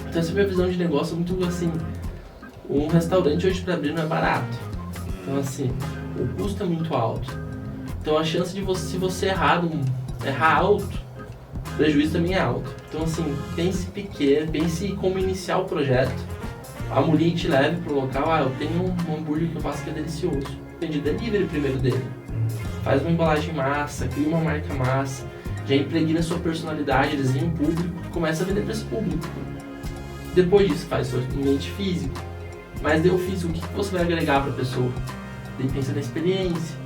Então essa é a minha visão de negócio, muito assim, um restaurante hoje para abrir não é barato. Então assim, o custo é muito alto. Então a chance de você, se você errar alto, o prejuízo também é alto. Então assim, pense pequeno, pense como iniciar o projeto. A mulher te leve para o local, eu tenho um hambúrguer que eu faço que é delicioso. Vende delivery primeiro dele. Faz uma embalagem massa, cria uma marca massa, já impregna sua personalidade, desenha um público, começa a vender para esse público. Depois disso faz seu ambiente físico, mas deu físico, o que você vai agregar para a pessoa? Daí pensa na experiência,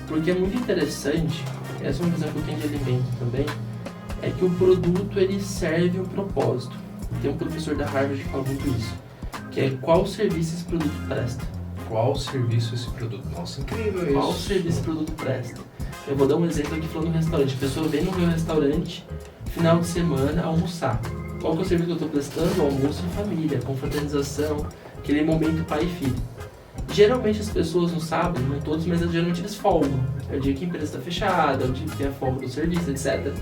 porque é muito interessante, essa é uma visão que eu tenho de alimento também, é que o produto ele serve um propósito. Tem um professor da Harvard que fala muito isso, que é qual serviço esse produto presta. Qual serviço esse produto? Nossa, incrível isso. Qual serviço esse produto presta? Eu vou dar um exemplo aqui falando no restaurante. A pessoa vem no meu restaurante, final de semana, almoçar. Qual que é o serviço que eu estou prestando? O almoço em família, confraternização, aquele momento pai e filho. Geralmente as pessoas no sábado, não todos, mas geralmente eles folgam. É o dia que a empresa está fechada, é o dia que tem a folga do serviço, etc.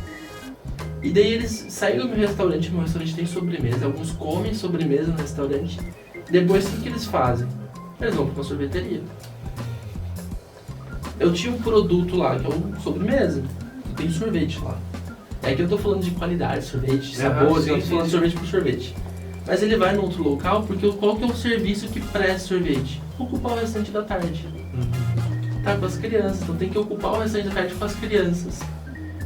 E daí eles saem do meu restaurante tem sobremesa, alguns comem sobremesa no restaurante. Depois o que eles fazem? eles vão para uma sorveteria. Eu tinha um produto lá, que é um sobremesa, tem sorvete lá. É que eu tô falando de qualidade, sorvete, sabor, eu tô falando de sorvete por sorvete. Mas ele vai no outro local porque qual que é o serviço que presta sorvete? Ocupar o restante da tarde. Tá com as crianças, então tem que ocupar o restante da tarde com as crianças.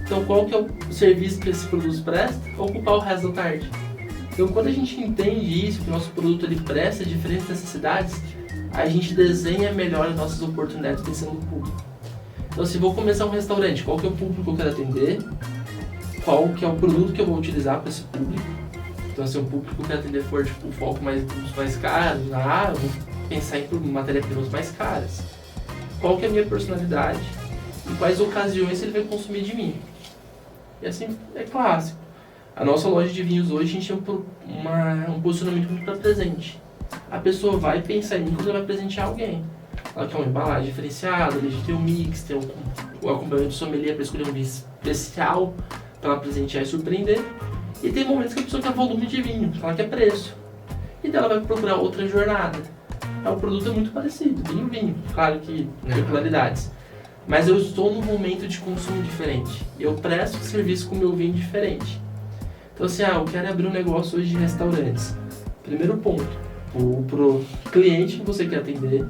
Então qual que é o serviço que esse produto presta? Ocupar o resto da tarde. Então quando a gente entende isso, que o nosso produto ele presta diferentes necessidades, a gente desenha melhor as nossas oportunidades pensando no público. Então se vou começar um restaurante, qual que é o público que eu quero atender? Qual que é o produto que eu vou utilizar para esse público? Então se o público que eu quero atender for tipo, o foco mais caros, eu vou pensar em matéria-primas mais caras. Qual que é a minha personalidade e quais ocasiões ele vai consumir de mim. E assim, é clássico. A nossa loja de vinhos hoje, a gente tem um posicionamento muito para presente. A pessoa vai pensar em mim quando ela vai presentear alguém. Ela quer uma embalagem diferenciada, a gente tem um mix, tem o acompanhamento do sommelier para escolher um vinho especial para ela presentear e surpreender. E tem momentos que a pessoa quer volume de vinho, ela quer preço. E daí ela vai procurar outra jornada. O produto é muito parecido, vinho, claro que tem qualidades. Mas eu estou num momento de consumo diferente. Eu presto serviço com o meu vinho diferente. Então assim, eu quero abrir um negócio hoje de restaurantes. Primeiro ponto, pro cliente que você quer atender,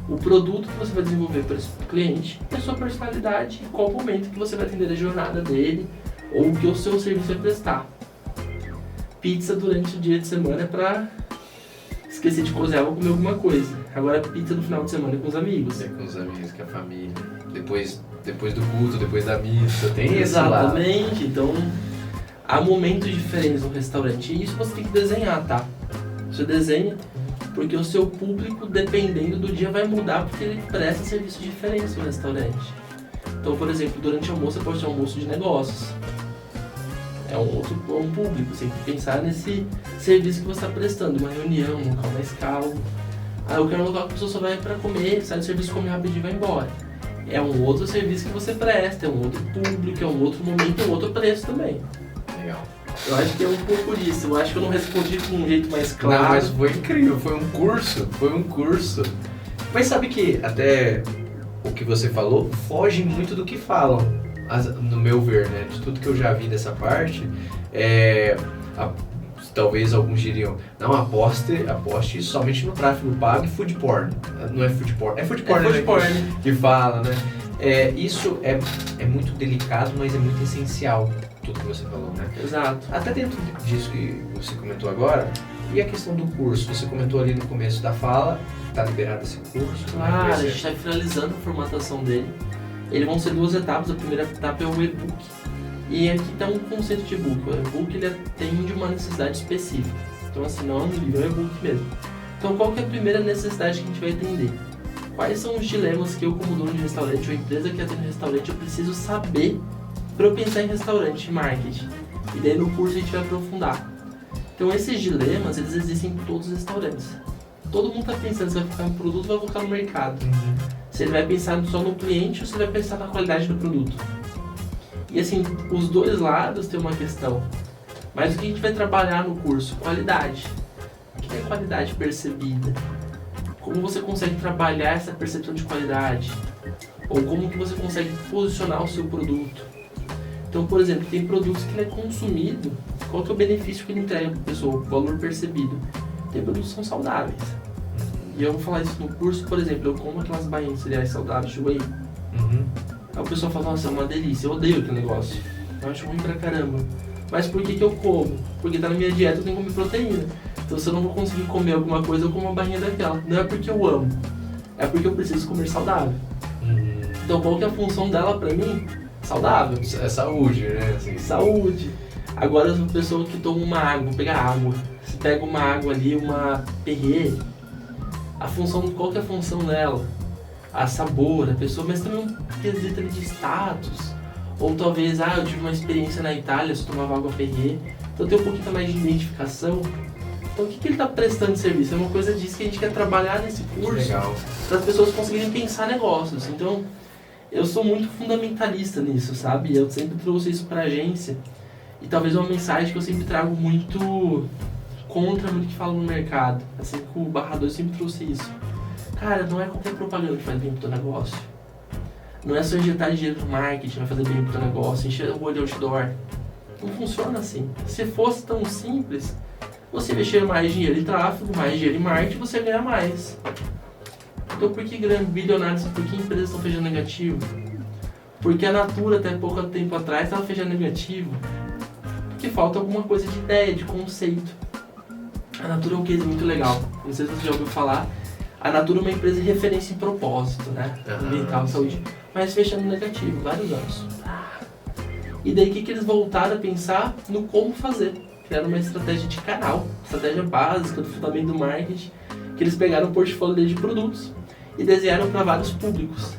o produto que você vai desenvolver para esse cliente, e a sua personalidade, e qual momento que você vai atender a jornada dele, ou o que o seu serviço vai prestar. Pizza durante o dia de semana é para esquecer de cozinhar ou comer alguma coisa. Agora pizza no final de semana é com os amigos. É com os amigos, com a família. Depois do culto, depois da missa, tem esse lado. Exatamente, então há momentos diferentes no restaurante e isso você tem que desenhar, tá? Você desenha porque o seu público, dependendo do dia, vai mudar porque ele presta serviços diferentes no restaurante. Então, por exemplo, durante o almoço você pode ter um almoço de negócios. É um público, você tem que pensar nesse serviço que você está prestando, uma reunião, um local mais calmo. Eu quero um local que a pessoa só vai para comer, sai do serviço, come rapidinho e vai embora. É um outro serviço que você presta, é um outro público, é um outro momento, é um outro preço também. Legal. Eu acho que é um pouco isso, eu acho que eu não respondi com um jeito mais claro. Não, mas foi incrível, foi um curso. Mas sabe que até o que você falou foge muito do que falam, no meu ver, né? De tudo que eu já vi dessa parte, talvez alguns diriam, não, aposte somente no tráfego pago e food porn. Não é food porn, é food porn, que fala, né? Isso é muito delicado, mas é muito essencial, tudo que você falou, né? Exato. Até dentro disso que você comentou agora, e a questão do curso? Você comentou ali no começo da fala, está liberado esse curso? Claro, a gente está finalizando a formatação dele. Eles vão ser 2 etapas, a primeira etapa é o e-book. E aqui está um conceito de e-book. O e-book ele atende uma necessidade específica. Então assim, não é um livro, é um e-book mesmo. Então qual que é a primeira necessidade que a gente vai atender? Quais são os dilemas que eu, como dono de restaurante ou empresa que atende restaurante, eu preciso saber para eu pensar em restaurante e marketing? E daí no curso a gente vai aprofundar. Então esses dilemas, eles existem em todos os restaurantes. Todo mundo está pensando se vai focar no produto ou vai focar no mercado. Se ele vai pensar só no cliente ou se ele vai pensar na qualidade do produto. E assim, os dois lados têm uma questão. Mas o que a gente vai trabalhar no curso? Qualidade. O que é qualidade percebida? Como você consegue trabalhar essa percepção de qualidade? Ou como que você consegue posicionar o seu produto? Então, por exemplo, tem produtos que ele é consumido, qual que é o benefício que ele entrega para a pessoa, o valor percebido? Tem produtos que são saudáveis. E eu vou falar isso no curso, por exemplo, eu como aquelas bainhas de cereais saudáveis de whey. Aí o pessoal fala, nossa, é uma delícia, eu odeio aquele negócio. Eu acho ruim pra caramba. Mas por que eu como? Porque tá na minha dieta, eu tenho que comer proteína. Então se eu não vou conseguir comer alguma coisa, eu como uma barrinha daquela. Não é porque eu amo, é porque eu preciso comer saudável. Então qual que é a função dela pra mim? Saudável. É saúde, né? Assim. Saúde. Agora a pessoa que toma uma água, vou pegar água. Você pega uma água ali, uma Perrier, qual que é a função dela? A sabor, a pessoa, mas também um quesito de status. Ou talvez, eu tive uma experiência na Itália, eu tomava água Perrier, então tem um pouquinho mais de identificação. Então o que ele está prestando de serviço? É uma coisa disso que a gente quer trabalhar nesse curso, para as pessoas conseguirem pensar negócios. Então eu sou muito fundamentalista nisso, sabe? Eu sempre trouxe isso para a agência. E talvez uma mensagem que eu sempre trago muito contra muito que falo no mercado. Assim que o Barrador sempre trouxe isso. Cara, não é qualquer propaganda que faz bem pro teu negócio. Não é só injetar dinheiro no marketing, vai fazer bem pro teu negócio, encher o olho de outdoor. Não funciona assim. Se fosse tão simples, você investir mais dinheiro em tráfego, mais dinheiro em marketing, você ganha mais. Então por que grandes bilionários, por que empresas estão fechando negativo? Porque a Natura até pouco tempo atrás estava fechando negativo. Porque falta alguma coisa de ideia, de conceito. A Natura é um case muito legal. Não sei se você já ouviu falar. A Natura é uma empresa de referência em propósito, né? Ambiental, saúde. Mas fechando negativo, vários anos. E daí o que eles voltaram a pensar no como fazer. Criaram uma estratégia de canal, estratégia básica do fundamento do marketing, que eles pegaram um portfólio de produtos e desenharam para vários públicos.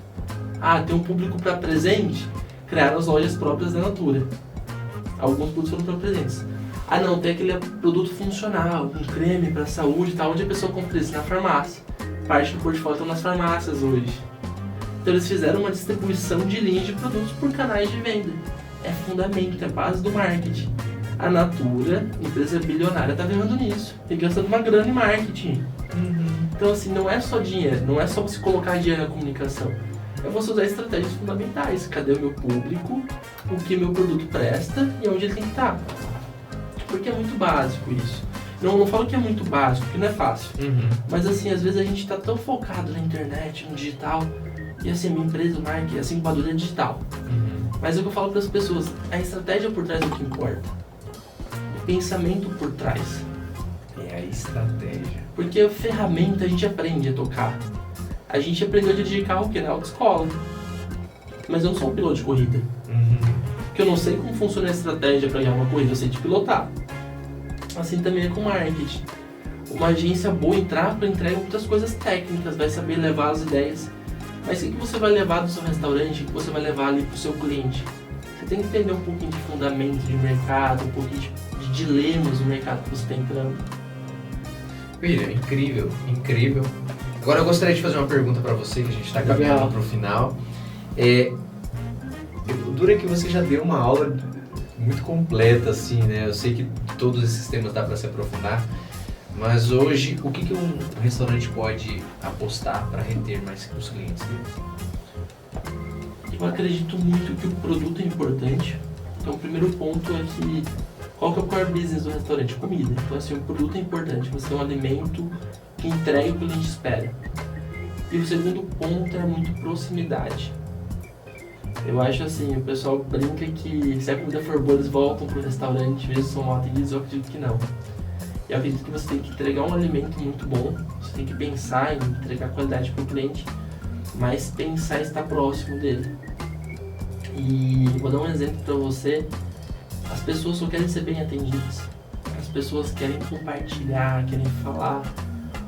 Tem um público para presente, criaram as lojas próprias da Natura. Alguns produtos foram para presentes. Não, tem aquele produto funcional, um creme para saúde e tal, onde a pessoa compra isso na farmácia. Parte do portfólio estão nas farmácias hoje. Então eles fizeram uma distribuição de linhas de produtos por canais de venda. É fundamento, é base do marketing. A Natura, empresa bilionária, está ganhando nisso. E gastando uma grana em marketing. Então assim, não é só dinheiro, não é só você colocar dinheiro na comunicação. É você usar estratégias fundamentais. Cadê o meu público? O que meu produto presta e onde ele tem que estar. Porque é muito básico isso. Não falo que é muito básico, porque não é fácil. Mas assim, às vezes a gente está tão focado na internet, no digital. E assim, a minha empresa, o marketing, a incubadora é digital. Mas é o que eu falo para as pessoas, a estratégia por trás é o que importa. O pensamento por trás. É a estratégia. Porque a ferramenta a gente aprende a tocar. A gente aprendeu a dirigir carro na autoescola. Mas eu não sou um piloto de corrida. Porque eu não sei como funciona a estratégia para ganhar uma corrida, eu sei de pilotar. Assim também é com marketing. Uma agência boa entrar para entregar muitas coisas técnicas, vai saber levar as ideias. Mas o que você vai levar do seu restaurante, o que você vai levar ali para o seu cliente? Você tem que entender um pouquinho de fundamento de mercado, um pouquinho de dilemas do mercado que você está entrando. William, incrível, incrível. Agora eu gostaria de fazer uma pergunta para você, que a gente está caminhando para o final. O duro é que você já deu uma aula muito completa, assim, né? Eu sei que todos esses temas dá para se aprofundar, mas hoje, o que um restaurante pode apostar para reter mais os clientes deles? Eu acredito muito que o produto é importante. Então, o primeiro ponto é que qual que é o core business do restaurante? Comida. Então, assim, o produto é importante. Você tem um alimento que entrega o que a gente espera. E o segundo ponto é muito proximidade. Eu acho assim, o pessoal brinca que se a comida for boa, eles voltam pro restaurante, mesmo são mal atendidos, eu acredito que não. Eu acredito que você tem que entregar um alimento muito bom, você tem que pensar em entregar qualidade para o cliente, mas pensar em estar próximo dele. E vou dar um exemplo para você, as pessoas só querem ser bem atendidas, as pessoas querem compartilhar, querem falar.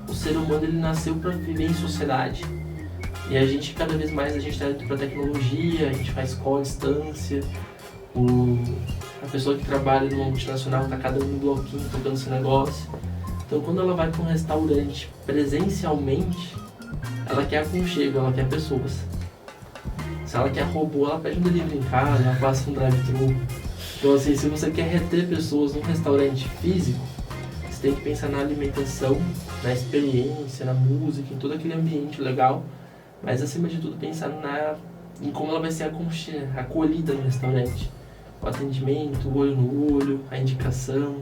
O ser humano ele nasceu para viver em sociedade. E a gente, cada vez mais, a gente está indo para tecnologia, a gente faz call à distância, a pessoa que trabalha numa multinacional está cada um no bloquinho tocando seu negócio. Então, quando ela vai para um restaurante presencialmente, ela quer aconchego, ela quer pessoas. Se ela quer robô, ela pede um delivery em casa, ela passa um drive-thru. Então, assim, se você quer reter pessoas num restaurante físico, você tem que pensar na alimentação, na experiência, na música, em todo aquele ambiente legal. Mas, acima de tudo, pensar em como ela vai ser acolhida no restaurante. O atendimento, o olho no olho, a indicação.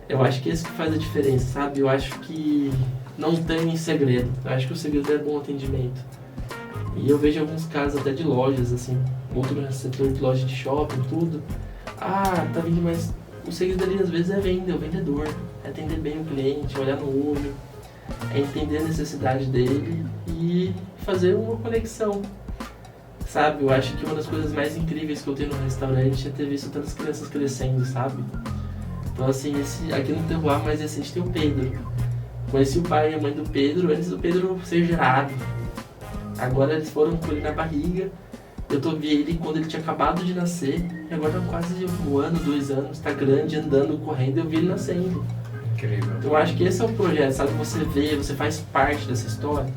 Eu acho que é isso que faz a diferença, sabe? Eu acho que não tem segredo. Eu acho que o segredo é bom atendimento. E eu vejo alguns casos até de lojas, assim, outro setor de loja de shopping, tudo. Tá vindo, mas o segredo ali às vezes é vender, o vendedor. É atender bem o cliente, olhar no olho, é entender a necessidade dele e fazer uma conexão. Sabe, eu acho que uma das coisas mais incríveis que eu tenho no restaurante é ter visto tantas crianças crescendo, sabe? Então assim, aqui no Terroir mais recente tem o Pedro. Conheci o pai e a mãe do Pedro antes do Pedro ser gerado. Agora eles foram com ele na barriga. Eu vi ele quando ele tinha acabado de nascer. E agora quase 1 ano, 2 anos, tá grande, andando, correndo, eu vi ele nascendo. Incrível. Então eu acho que esse é o projeto, sabe? Você vê, você faz parte dessa história.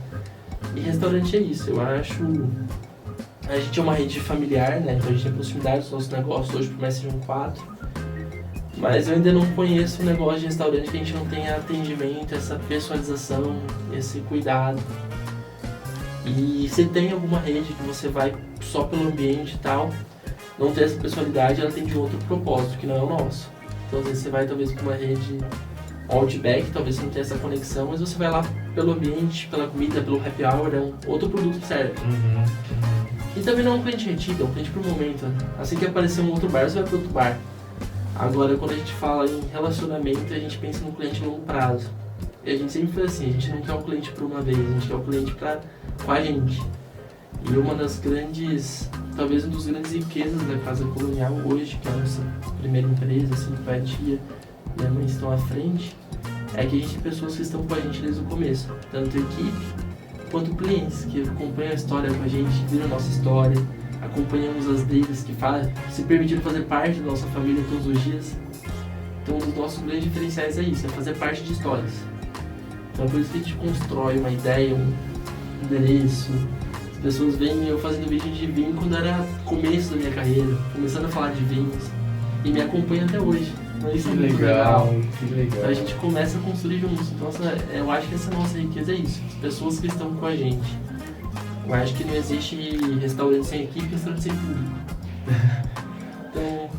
E restaurante é isso, eu acho... A gente é uma rede familiar, né? Então a gente tem proximidade dos nossos negócios, hoje por mais sejam 4. Mas eu ainda não conheço um negócio de restaurante que a gente não tenha atendimento, essa personalização, esse cuidado. E se tem alguma rede que você vai só pelo ambiente e tal, não tem essa personalidade, ela tem de outro propósito, que não é o nosso. Então às vezes você vai talvez para uma rede Outback, talvez você não tenha essa conexão, mas você vai lá pelo ambiente, pela comida, pelo happy hour, é um outro produto que serve. E também não é um cliente retido, é um cliente por momento. Assim que aparecer um outro bar, você vai para outro bar. Agora, quando a gente fala em relacionamento, a gente pensa no cliente a longo prazo. E a gente sempre foi assim, a gente não quer o cliente por uma vez, a gente quer o cliente com a gente. E uma das grandes, talvez uma das grandes riquezas da Casa Colonial hoje, que é a nossa primeira empresa, assim, que vai a tia e a mãe estão à frente, é que a gente tem pessoas que estão com a gente desde o começo. Tanto equipe, quanto clientes, que acompanham a história com a gente, viram a nossa história, acompanhamos as deles, que se permitiram fazer parte da nossa família todos os dias. Então um dos nossos grandes diferenciais é isso, é fazer parte de histórias. Então é por isso que a gente constrói uma ideia, um endereço. As pessoas veem eu fazendo vídeo de vinho quando era começo da minha carreira, começando a falar de vinhos, e me acompanham até hoje. Então isso é muito legal. Que legal. Então a gente começa a construir juntos. Então eu acho que essa nossa riqueza é isso, as pessoas que estão com a gente. Eu acho que não existe restaurante sem equipe, restaurante sem público. Então,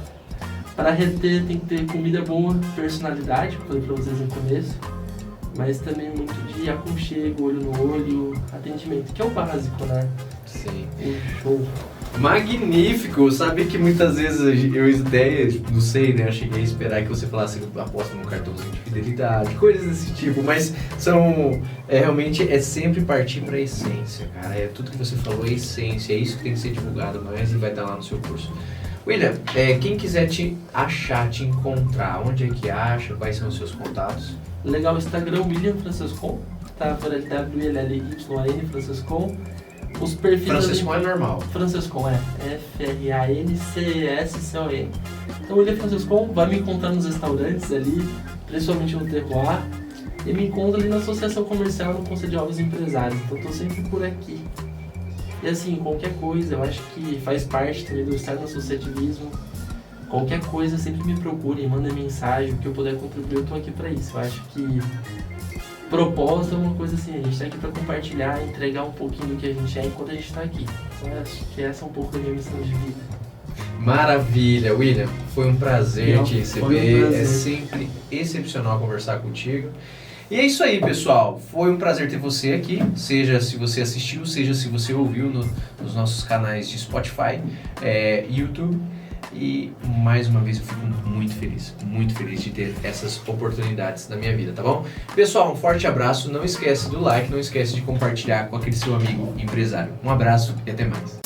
para reter tem que ter comida boa, personalidade, como eu falei para vocês no começo, mas também muito de aconchego, olho no olho, atendimento, que é o básico, né? Sim. Show. Magnífico! Sabe que muitas vezes eu ideias, não sei, né? Eu cheguei a esperar que você falasse aposta no cartãozinho de fidelidade, coisas desse tipo, mas realmente é sempre partir para a essência, cara. É tudo que você falou é essência, é isso que tem que ser divulgado mais e vai estar lá no seu curso. William, quem quiser te achar, te encontrar, onde é que acha, quais são os seus contatos? Legal, o Instagram William Francescon, tá? Por WLLYN Francescon. Os perfis Francescon é normal. Francescon, Francescon. Então o William Francescon vai me encontrar nos restaurantes ali, principalmente no Terroir, e me encontra ali na Associação Comercial no Conselho de Jovens Empresários. Então eu tô sempre por aqui. E assim, qualquer coisa, eu acho que faz parte também do estar no associativismo. Qualquer coisa, sempre me procure, manda mensagem, o que eu puder contribuir, eu tô aqui pra isso. Eu acho que propósito é uma coisa assim, a gente tá aqui pra compartilhar, entregar um pouquinho do que a gente é enquanto a gente tá aqui. Então eu acho que essa é um pouco da minha missão de vida. Maravilha, William. Foi um prazer te receber. prazer. É sempre excepcional conversar contigo. E é isso aí, pessoal. Foi um prazer ter você aqui, seja se você assistiu, seja se você ouviu nos nossos canais de Spotify, YouTube. E mais uma vez eu fico muito feliz de ter essas oportunidades na minha vida, tá bom? Pessoal, um forte abraço. Não esquece do like, não esquece de compartilhar com aquele seu amigo empresário. Um abraço e até mais.